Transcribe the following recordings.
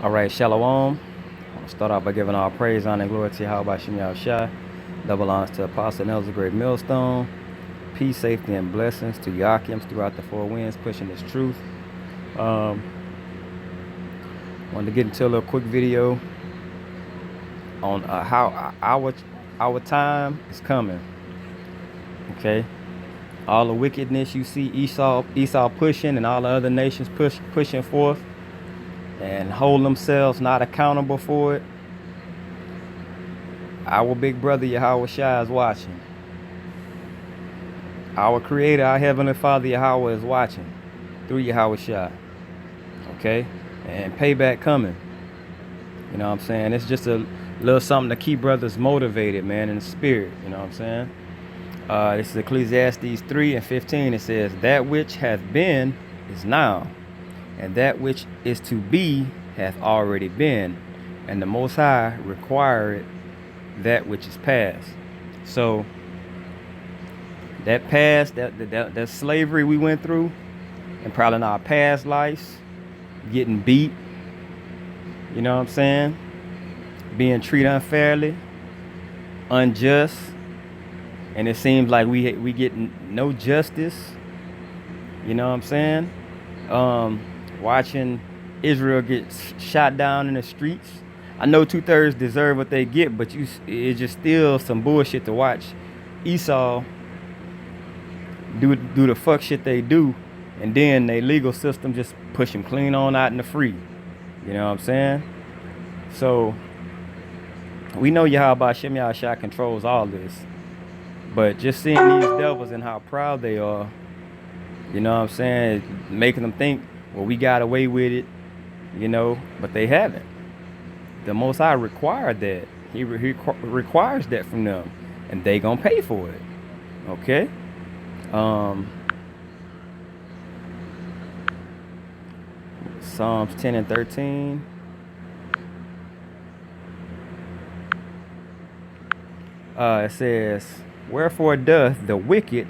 All right, Shalom. I'll start off by giving all praise, honor, and glory to Yahweh Shem Yahushua. Double honors to Apostle and Elder Great Millstone. Peace, safety, and blessings to Yakims throughout the four winds, pushing this truth. Um, Wanted to get into a little quick video on how our time is coming. Okay, all the wickedness you see Esau pushing, and all the other nations pushing forth, and hold themselves not accountable for it. Our big brother Yahweh Shai is watching. Our Creator, our Heavenly Father Yahweh is watching through Yahweh Shai. Okay? And payback coming. You know what I'm saying? It's just a little something to keep brothers motivated, man, in the spirit. You know what I'm saying? This is Ecclesiastes 3:15. It says, "That which hath been is now, and that which is to be hath already been, and the Most High required that which is past." So that past, that slavery we went through, and probably in our past lives, getting beat, you know what I'm saying, being treated unfairly, unjust, and it seems like we get no justice. You know what I'm saying? Watching Israel get shot down in the streets. I know 2/3 deserve what they get, but it's just still some bullshit to watch Esau do the fuck shit they do, and then their legal system just push them clean on out in the free. You know what I'm saying? So we know Yahweh Shem Yahushua controls all this, but just seeing these devils and how proud they are, you know what I'm saying, making them think, well, we got away with it, you know, but they haven't. The Most High required that. He requires that from them, and they gonna pay for it. Okay? Psalms 10:13. It says, "Wherefore doth the wicked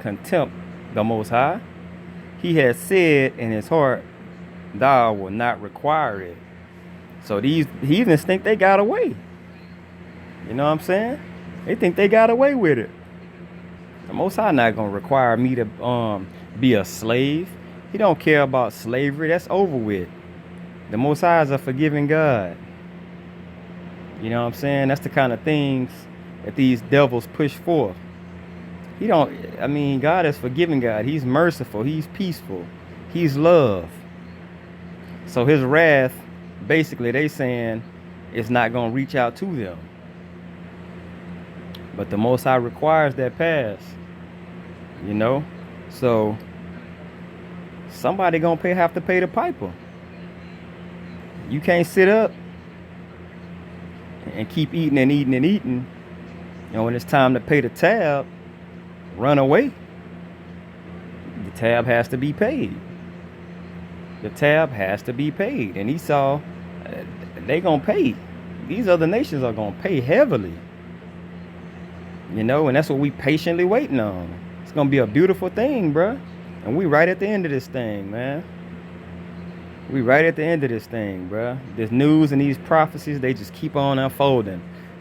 contempt the Most High? He has said in his heart, Thou will not require it." So these heathens think they got away. You know what I'm saying? They think they got away with it. The Most High not gonna require me to be a slave. He don't care about slavery. That's over with. The Most High is a forgiving God. You know what I'm saying? That's the kind of things that these devils push forth. God is forgiving God. He's merciful. He's peaceful. He's love. So his wrath, basically they saying, it's not gonna reach out to them. But the Most High requires that pass. You know? So somebody gonna have to pay the piper. You can't sit up and keep eating and eating and eating. You know, when it's time to pay the tab, run away. The tab has to be paid. The tab has to be paid. And Esau, they gonna pay. These other nations are gonna pay heavily. You know, and that's what we patiently waiting on. It's gonna be a beautiful thing, bruh. And we right at the end of this thing, man. We right at the end of this thing, bruh. This news and these prophecies, they just keep on unfolding.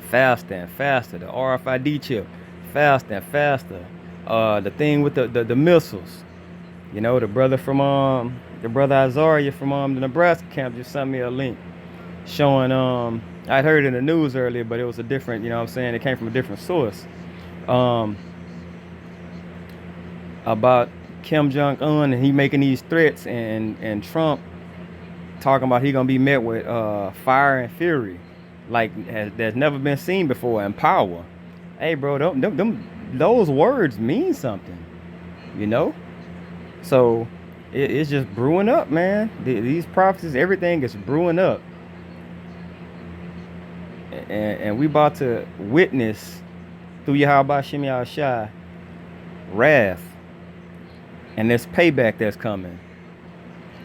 Faster and faster. The RFID chip, faster and faster. The thing with the missiles. You know, the brother Azaria from the Nebraska camp just sent me a link showing I'd heard it in the news earlier, but it was a different, you know what I'm saying, it came from a different source. About Kim Jong-un, and he making these threats, and Trump talking about he gonna be met with fire and fury like that's never been seen before, and power. Hey bro, those words mean something, you know? So it's just brewing up, man. These prophecies, everything is brewing up, and we about to witness through Yahweh Shem Yahushua wrath, and this payback that's coming.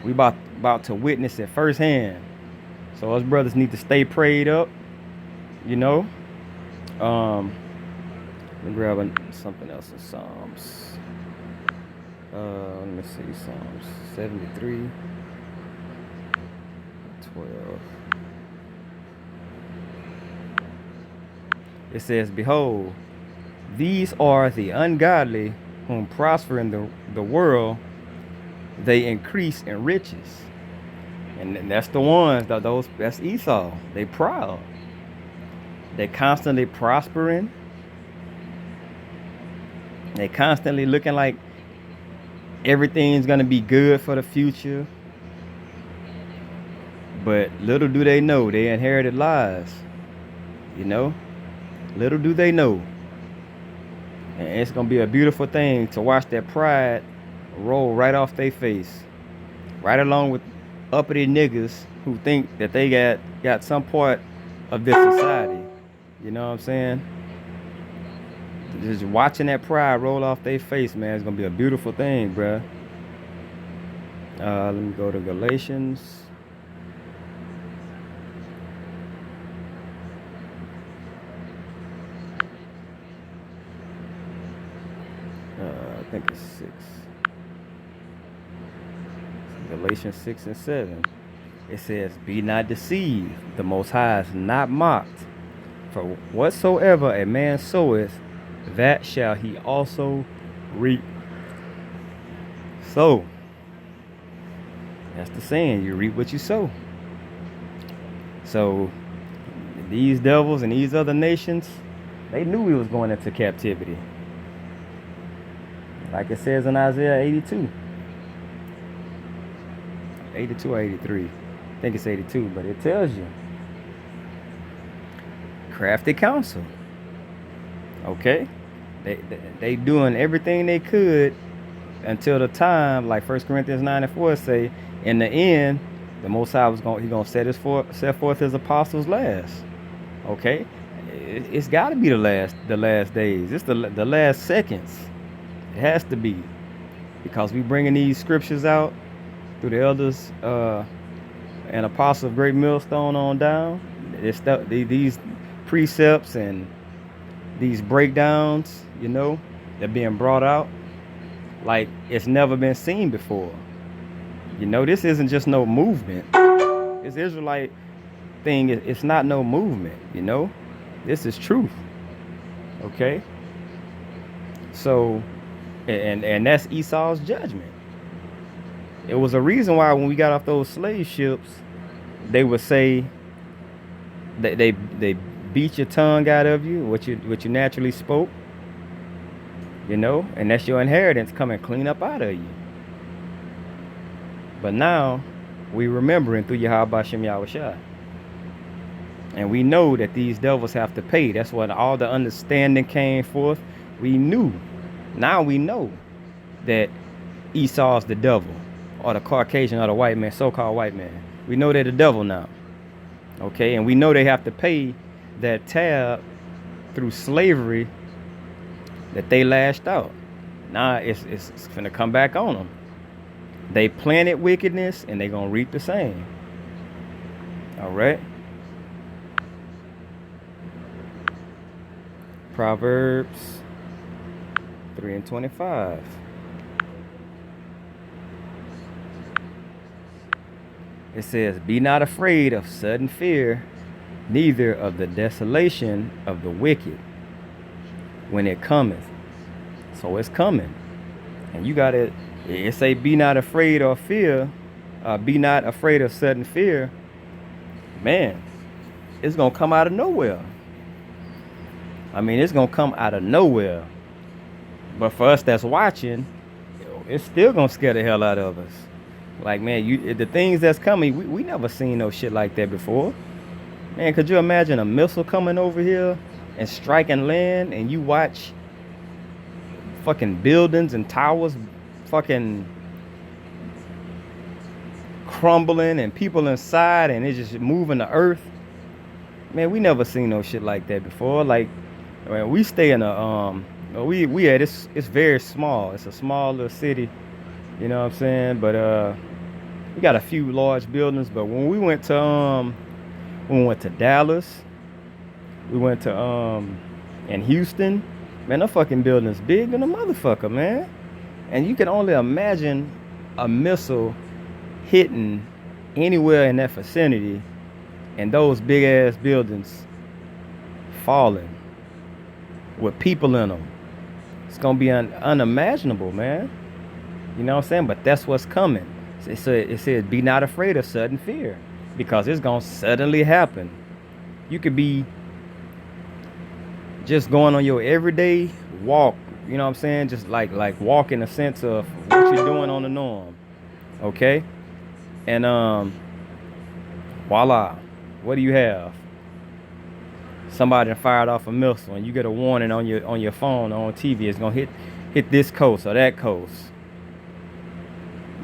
We about to witness it firsthand. So us brothers need to stay prayed up, you know. Let me grab something else in Psalms. Let me see, Psalms 73. 12. It says, behold, these are the ungodly whom prosper in the world, they increase in riches. And that's the ones, that's Esau. They proud. They constantly prospering. They constantly looking like everything's gonna be good for the future. But little do they know, they inherited lies. You know? Little do they know. And it's gonna be a beautiful thing to watch that pride roll right off their face. Right along with uppity niggas who think that they got some part of this society. You know what I'm saying? Just watching that pride roll off their face, man, it's gonna be a beautiful thing, bruh. Let me go to Galatians. I think it's 6. Galatians 6 and 7. It says, be not deceived, the Most High is not mocked. For whatsoever a man soweth, that shall he also reap. So, that's the saying, you reap what you sow. So, these devils and these other nations, they knew we was going into captivity. Like it says in Isaiah 82. 82 or 83. I think it's 82, but it tells you. Crafty counsel. Okay? They doing everything they could until the time, like 1 Corinthians 9 and 4 say, in the end, the Most High was gonna set forth his apostles last. Okay? It's gotta be the last days. It's the last seconds. It has to be. Because we bringing these scriptures out through the elders and apostles of Great Millstone on down. These precepts and these breakdowns, you know, they're being brought out like it's never been seen before. You know, this isn't just no movement. This Israelite thing, it's not no movement, you know. This is truth. Okay? So, and that's Esau's judgment. It was a reason why when we got off those slave ships, they would say that they beat your tongue out of you, what you naturally spoke, you know, and that's your inheritance coming clean up out of you. But now we remembering through Yahweh Shem Yahushua. And we know that these devils have to pay. That's when all the understanding came forth. We knew. Now we know that Esau's the devil, or the Caucasian, or the white man, so-called white man. We know they're the devil now. Okay, and we know they have to pay that tab through slavery that they lashed out. Now it's gonna come back on them. They planted wickedness and they're gonna reap the same. All right. Proverbs 3 and 25. It says, be not afraid of sudden fear, neither of the desolation of the wicked when it cometh. So it's coming. And you gotta, it say, be not afraid or fear, be not afraid of sudden fear. Man, it's gonna come out of nowhere. I mean, it's gonna come out of nowhere. But for us that's watching, it's still gonna scare the hell out of us. Like, man, the things that's coming, we never seen no shit like that before. Man, could you imagine a missile coming over here and striking land, and you watch fucking buildings and towers fucking crumbling and people inside, and it's just moving the earth? Man, we never seen no shit like that before. Like, man, we stay in a it's very small. It's a small little city, you know what I'm saying? But we got a few large buildings. But when we went to Dallas, we went to in Houston, man, the fucking building's big than a motherfucker, man. And you can only imagine a missile hitting anywhere in that vicinity, and those big ass buildings falling with people in them. It's gonna be unimaginable, man. You know what I'm saying? But that's what's coming. It said, be not afraid of sudden fear, because it's gonna suddenly happen. You could be just going on your everyday walk, you know what I'm saying? Just like walk in the sense of what you're doing on the norm. Okay? And voila. What do you have? Somebody fired off a missile, and you get a warning on your phone or on TV. It's gonna hit this coast or that coast.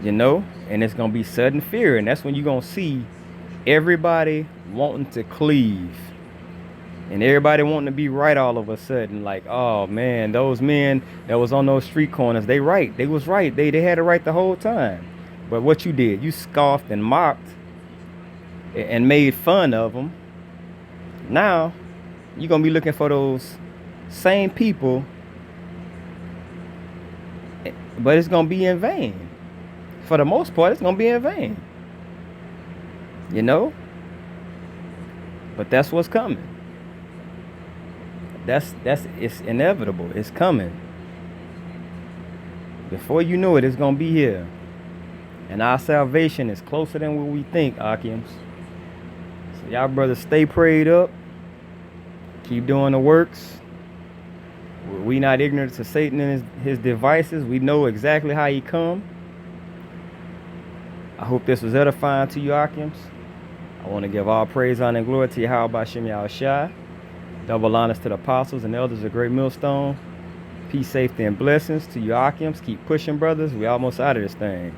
You know? And it's gonna be sudden fear, and that's when you're gonna see everybody wanting to cleave. And everybody wanting to be right all of a sudden. Like, oh man, those men that was on those street corners, they was right. They had it right the whole time. But what you did, you scoffed and mocked and made fun of them. Now, you're going to be looking for those same people, but it's going to be in vain. For the most part, it's going to be in vain. You know? But that's what's coming. It's inevitable. It's coming. Before you know it, it's gonna be here. And our salvation is closer than what we think, Akims. So y'all brothers, stay prayed up. Keep doing the works. We not ignorant to Satan and his devices. We know exactly how he come. I hope this was edifying to you, Akims. I want to give all praise, honor, and glory to Yahweh Bashem Yahushua. Double honors to the apostles and elders of Great Millstone. Peace, safety, and blessings to you, Akims. Keep pushing, brothers. We almost out of this thing.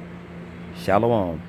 Shalom.